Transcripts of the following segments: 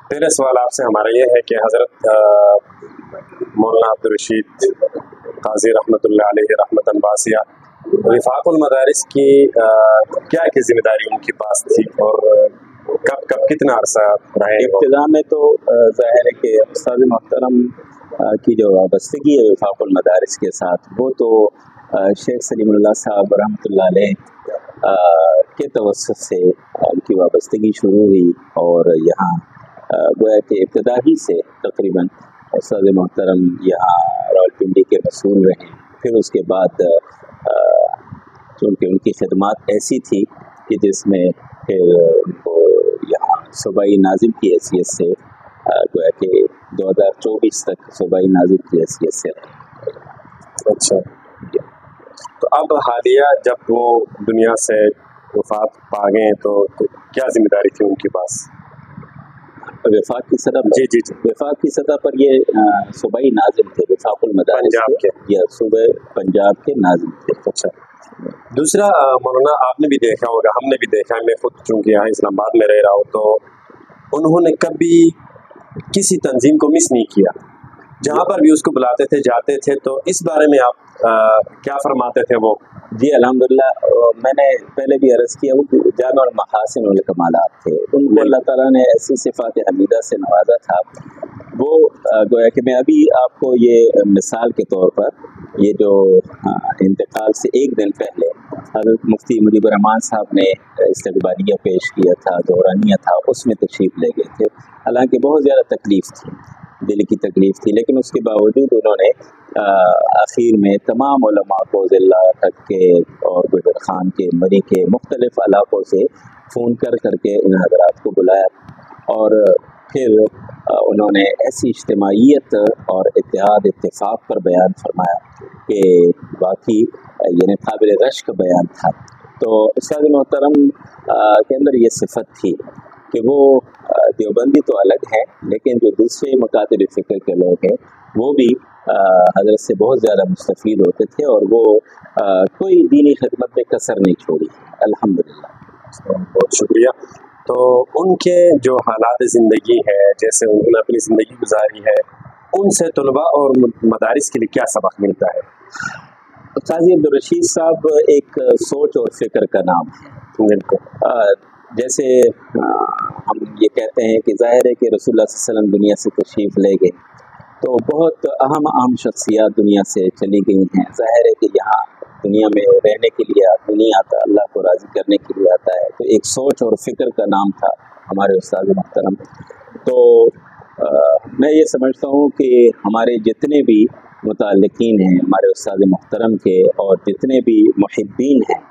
پہلا سوال آپ سے ہمارا یہ ہے کہ حضرت مولانا عبدالرشید قاضی رحمۃ اللہ علیہ رحمتاً واسعہ وفاق المدارس کی کیا ذمہ داری ان کے پاس تھی اور کب کتنا عرصہ رہے؟ ابتدا میں تو ظاہر ہے کہ استاد محترم کی جو وابستگی ہے وفاق المدارس کے ساتھ وہ تو شیخ سلیم اللہ صاحب رحمۃ اللہ علیہ کے توسط سے ان کی وابستگی شروع ہوئی، اور یہاں گویا کہ ابتدا ہی سے تقریباً استاد محترم یہاں راولپنڈی کے مسئول رہے۔ پھر اس کے بعد چونکہ ان کی خدمات ایسی تھی کہ جس میں پھر ان کو یہاں صوبائی ناظم کی حیثیت سے گویا کہ 2024 تک صوبائی ناظم کی حیثیت سے رہے۔ اچھا، تو اب حالیہ جب وہ دنیا سے وفات پا گئے تو کیا ذمہ داری تھی ان کے پاس؟ وفاق کی سطح پر جی وفاق کی سطح پر یہ صوبائی ناظم تھے وفاق المدارس کے، یا صوبہ پنجاب کے ناظم تھے۔ اچھا، دوسرا مولانا آپ نے بھی دیکھا ہوگا، ہم نے بھی دیکھا، میں خود چونکہ یہاں اسلام آباد میں رہ رہا ہوں، تو انہوں نے کبھی کسی تنظیم کو مس نہیں کیا، جہاں پر بھی اس کو بلاتے تھے جاتے تھے۔ تو اس بارے میں آپ کیا فرماتے تھے وہ؟ جی الحمدللہ، میں نے پہلے بھی عرض کیا، وہ جامع المحاسن والکمالات تھے، ان کو اللہ تعالیٰ نے ایسی صفات حمیدہ سے نوازا تھا۔ وہ گویا کہ میں ابھی آپ کو یہ مثال کے طور پر، یہ جو انتقال سے ایک دن پہلے حضرت مفتی مجیب الرحمان صاحب نے استقبالیہ پیش کیا تھا، دورانیہ تھا، اس میں تشریف لے گئے تھے۔ حالانکہ بہت زیادہ تکلیف تھی، دل کی تکلیف تھی، لیکن اس کے باوجود انہوں نے آخر میں تمام علماء کو ضلع تک کے اور گجر خان کے، مری کے مختلف علاقوں سے فون کر کے ان حضرات کو بلایا، اور پھر انہوں نے ایسی اجتماعیت اور اتحاد اتفاق پر بیان فرمایا کہ واقعی یعنی قابل رشک بیان تھا۔ تو استاد محترم کے اندر یہ صفت تھی کہ وہ دیوبندی تو الگ ہے، لیکن جو دوسرے مکاتب فکر کے لوگ ہیں وہ بھی حضرت سے بہت زیادہ مستفید ہوتے تھے، اور وہ کوئی دینی خدمت میں کسر نہیں چھوڑی، الحمدللہ۔ بہت شکریہ۔ تو ان کے جو حالات زندگی ہے، جیسے انہوں نے اپنی زندگی گزاری ہے، ان سے طلباء اور مدارس کے لیے کیا سبق ملتا ہے؟ قاضی عبدالرشید صاحب ایک سوچ اور فکر کا نام ہے۔ بالکل، جیسے ہم یہ کہتے ہیں کہ ظاہر ہے کہ رسول اللہ صلی اللہ علیہ وسلم دنیا سے تشریف لے گئے تو بہت اہم شخصیات دنیا سے چلی گئی ہیں۔ ظاہر ہے کہ یہاں دنیا میں رہنے کے لیے آدمی نہیں آتا، اللہ کو راضی کرنے کے لیے آتا ہے، تو ایک سوچ اور فکر کا نام تھا ہمارے استاد محترم۔ تو میں یہ سمجھتا ہوں کہ ہمارے جتنے بھی متعلقین ہیں ہمارے استاد محترم کے، اور جتنے بھی محبین ہیں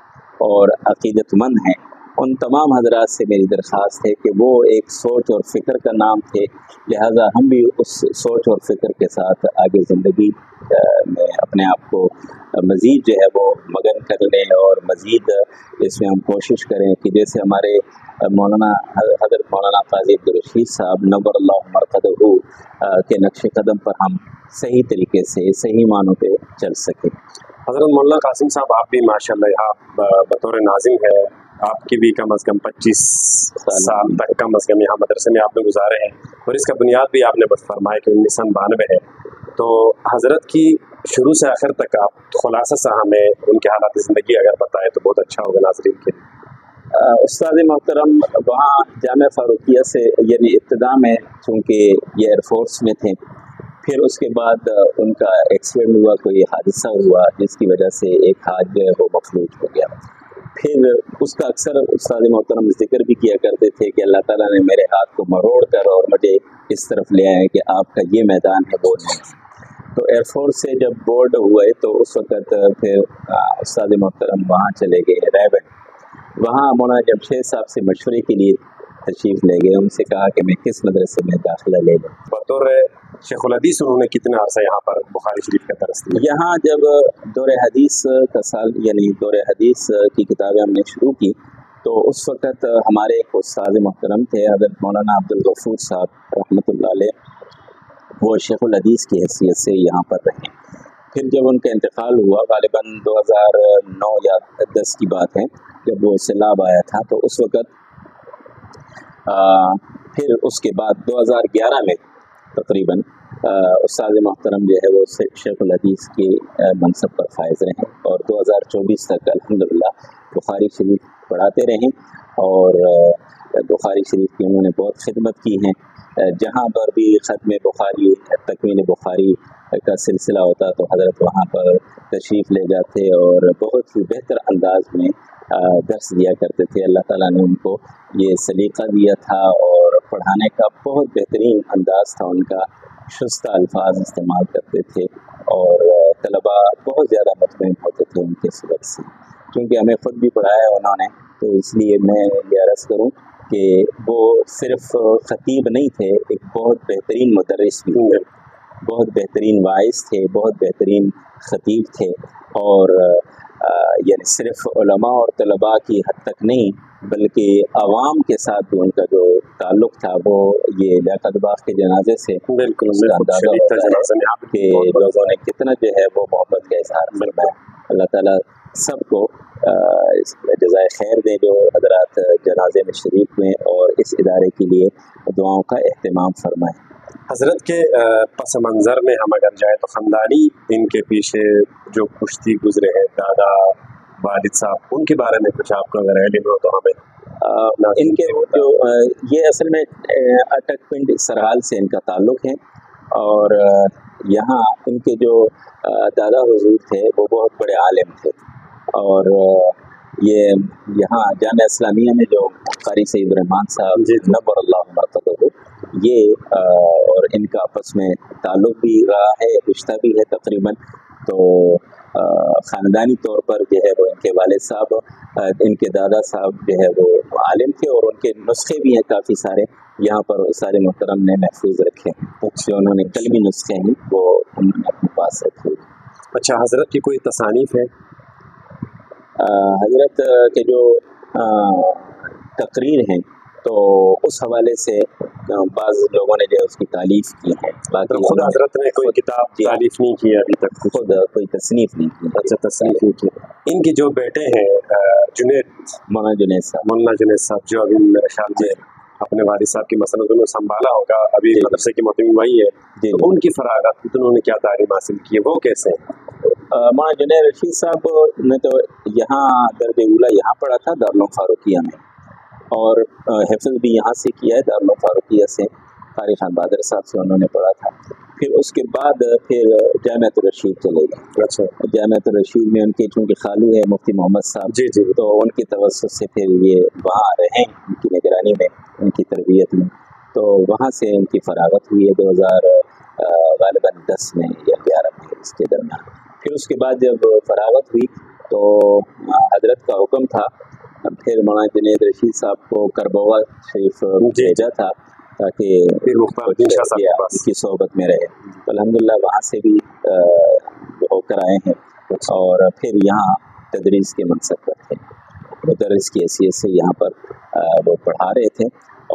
اور عقیدت مند ہیں، ان تمام حضرات سے میری درخواست ہے کہ وہ ایک سوچ اور فکر کا نام تھے، لہٰذا ہم بھی اس سوچ اور فکر کے ساتھ آگے زندگی میں اپنے آپ کو مزید جو ہے وہ مگن کر لیں، اور مزید اس میں ہم کوشش کریں کہ جیسے ہمارے مولانا حضرت مولانا قاضی عبدالرشید صاحب نور اللہ مرقدہ کے نقش قدم پر ہم صحیح طریقے سے صحیح معنوں پہ چل سکیں۔ حضرت مولانا قاسم صاحب، آپ بھی ماشاءاللہ یہاں بطور ناظم ہے، آپ کی بھی کم از کم 25 سال تک کم از کم یہاں مدرسے میں آپ نے گزارے ہیں، اور اس کا بنیاد بھی آپ نے بس فرمایا کہ 1992 ہے۔ تو حضرت کی شروع سے آخر تک آپ خلاصہ سا ہمیں ان کے حالات زندگی اگر بتائیں تو بہت اچھا ہوگا ناظرین کے لیے۔ استاد محترم وہاں جامعہ فاروقیہ سے، یعنی ابتدا میں چونکہ یہ ایئر فورس میں تھے، پھر اس کے بعد ان کا ایکسیڈنٹ ہوا، کوئی حادثہ ہوا جس کی وجہ سے ایک ہاتھ جو ہے وہ مفلوج ہو گیا۔ پھر اس کا اکثر استاد محترم ذکر بھی کیا کرتے تھے کہ اللہ تعالیٰ نے میرے ہاتھ کو مروڑ کر اور مجھے اس طرف لے آئے کہ آپ کا یہ میدان ہے وہ نہیں۔ تو ایئر فورس سے جب بورڈ ہوئے تو اس وقت پھر استاد محترم وہاں چلے گئے ریبن، وہاں مولانا جمشید صاحب سے مشورے کے لیے تشریف لے گئے، ان سے کہا کہ میں کس مدرسے میں داخلہ لے لوں۔ بطور شیخ الحدیث انہوں نے کتنا عرصہ یہاں پر بخاری شریف کا درس دیا؟ یہاں جب دور حدیث کا سال، یعنی دور حدیث کی کتابیں ہم نے شروع کی، تو اس وقت ہمارے ایک استاد محترم تھے حضرت مولانا عبدالغفور صاحب رحمۃ اللہ علیہ، وہ شیخ الحدیث کی حیثیت سے یہاں پر رہے۔ پھر جب ان کا انتقال ہوا، غالباً 2009 یا 10 کی بات ہے، جب وہ سیلاب آیا تھا، تو اس وقت پھر اس کے بعد 2011 میں تقریباً استاد محترم جو ہے وہ شیخ الحدیث کے منصب پر فائز رہیں اور 2024 تک الحمدللہ بخاری شریف پڑھاتے رہیں اور بخاری شریف کی انہوں نے بہت خدمت کی ہیں. جہاں پر بھی ختم بخاری تکمیل بخاری کا سلسلہ ہوتا تو حضرت وہاں پر تشریف لے جاتے اور بہت ہی بہتر انداز میں درس دیا کرتے تھے. اللہ تعالیٰ نے ان کو یہ سلیقہ دیا تھا اور پڑھانے کا بہت بہترین انداز تھا ان کا. شستہ الفاظ استعمال کرتے تھے اور طلباء بہت زیادہ مطمئن ہوتے تھے ان کے سبق سے. کیونکہ ہمیں خود بھی پڑھایا انہوں نے تو اس لیے میں یہ عرض کروں کہ وہ صرف خطیب نہیں تھے، ایک بہت بہترین مدرس بھی تھے، بہت بہترین واعظ تھے، بہت بہترین خطیب تھے. اور یعنی صرف علماء اور طلباء کی حد تک نہیں بلکہ عوام کے ساتھ بھی ان کا جو تعلق تھا وہ یہ لیاقت باغ کے جنازے سے بالکل اس کا اندازہ ہوتا ہے کہ لوگوں نے کتنا جو ہے وہ محبت کا اظہار فرمایا. اللہ تعالیٰ سب کو جزائے خیر دے جو حضرات جنازے میں شریک ہوئے اور اس ادارے کے لیے دعاؤں کا اہتمام فرمائیں. حضرت کے پس منظر میں ہم اگر جائیں تو خاندانی ان کے پیچھے جو کشتی گزرے ہیں دادا والد صاحب، ان کے بارے میں کچھ آپ کو اگر علم ہو تو ہمیں. ان کے جو یہ اصل میں اٹک پنڈ سرحال سے ان کا تعلق ہے اور یہاں ان کے جو دادا حضور تھے وہ بہت بڑے عالم تھے اور یہ یہاں جامعہ اسلامیہ میں جو قاری سید الرحمان صاحب نور اللہ مرتبہ یہ اور ان کا آپس میں تعلق بھی رہا ہے، رشتہ بھی ہے تقریباً. تو خاندانی طور پر جو ہے وہ ان کے والد صاحب ان کے دادا صاحب جو ہے وہ عالم تھے اور ان کے نسخے بھی ہیں کافی سارے یہاں پر سارے محترم نے محفوظ رکھے ہیں. جو انہوں نے قلمی نسخے ہیں وہ انہوں نے اپنے پاس رکھے. اچھا، حضرت کی کوئی تصانیف ہے؟ حضرت کے جو تقریر ہیں تو اس حوالے سے بعض لوگوں نے جو اس کی تعریف کی ہے، باقی خود حضرت نے کوئی کتاب تعریف نہیں کی ابھی تک، خود کوئی تصنیف نہیں کی. اچھا، تصنیف نہیں کی. ان کے جو بیٹے ہیں جنید مولانا جنید صاحب جو ابھی میرے خیال میں اپنے والد صاحب کی مسند انہوں نے سنبھالا ہوگا، ابھی مدرسے کی محتمی وہی ہے، تو ان کی فراغت انہوں نے کیا تعلیم حاصل کی ہے، وہ کیسے ہیں؟ مولانا جنید رشید صاحب نے تو یہاں درجہ اولیٰ یہاں پڑھا تھا دارالعلوم فاروقیہ میں اور حفظ بھی یہاں سے کیا ہے دارالعلوم فاروقیہ سے. قاری خان بہادر صاحب سے انہوں نے پڑھا تھا. پھر اس کے بعد پھر جامعۃ الرشید چلے گئے. اچھا، جامعۃ الرشید میں ان کے چونکہ خالو ہے مفتی محمد صاحب، جی جی، تو ان کی توسط سے پھر یہ وہاں رہیں ان کی نگرانی میں، ان کی تربیت میں. تو وہاں سے ان کی فراغت ہوئی ہے 2000 غالباً 10 میں یا 11 میں اس کے درمیان. پھر اس کے بعد جب فراغت ہوئی تو حضرت کا حکم تھا، پھر مولانا جنید رشید صاحب کو کربوا شریف بھیجا تھا تاکہ ان کی صحبت میں رہے. الحمدللہ وہاں سے بھی ہو کر آئے ہیں اور پھر یہاں تدریس کے منصب پر تھے، مدرس کی حیثیت سے یہاں پر وہ پڑھا رہے تھے.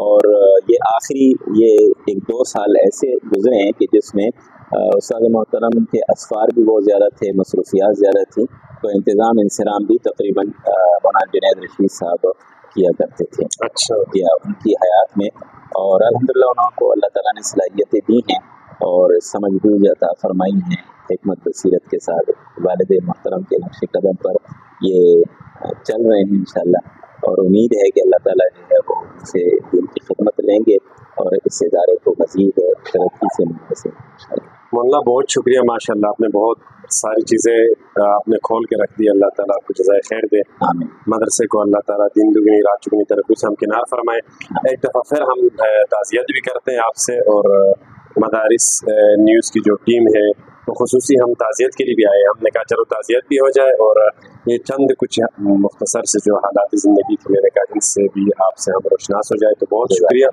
اور یہ آخری یہ 1-2 سال ایسے گزرے ہیں کہ جس میں استاد محترم کے اسفار بھی بہت زیادہ تھے، مصروفیات زیادہ تھیں، تو انتظام انصرام بھی تقریباً مولانا جنید رشید صاحب کیا کرتے تھے. اچھا، کیا ان کی حیات میں. اور الحمدللہ انہوں کو اللہ تعالیٰ نے صلاحیتیں دی ہیں اور سمجھ بوجھ عطا فرمائی ہیں، حکمت بصیرت کے ساتھ والد محترم کے نقش قدم پر یہ چل رہے ہیں انشاءاللہ. اور امید ہے کہ اللہ تعالیٰ جو ہے وہ ان سے ان کی خدمت لیں گے اور اس ادارے کو مزید ترقی سے منحصر انشاءاللہ. مولانا بہت شکریہ، ماشاء اللہ آپ نے بہت ساری چیزیں آپ نے کھول کے رکھ دی. اللہ تعالیٰ آپ کو جزائے خیر دے. آمین. مدرسے کو اللہ تعالیٰ دن دگنی رات چگنی ترقی سے ہم کنار فرمائے. ایک دفعہ پھر ہم تعزیت بھی کرتے ہیں آپ سے، اور مدارس نیوز کی جو ٹیم ہے تو خصوصی ہم تعزیت کے لیے بھی آئے. ہم نے کہا چلو تعزیت بھی ہو جائے اور یہ چند کچھ مختصر سے جو حالات زندگی تھے میرے کہا ان سے بھی آپ سے ہم روشناس ہو جائے. تو بہت شکریہ.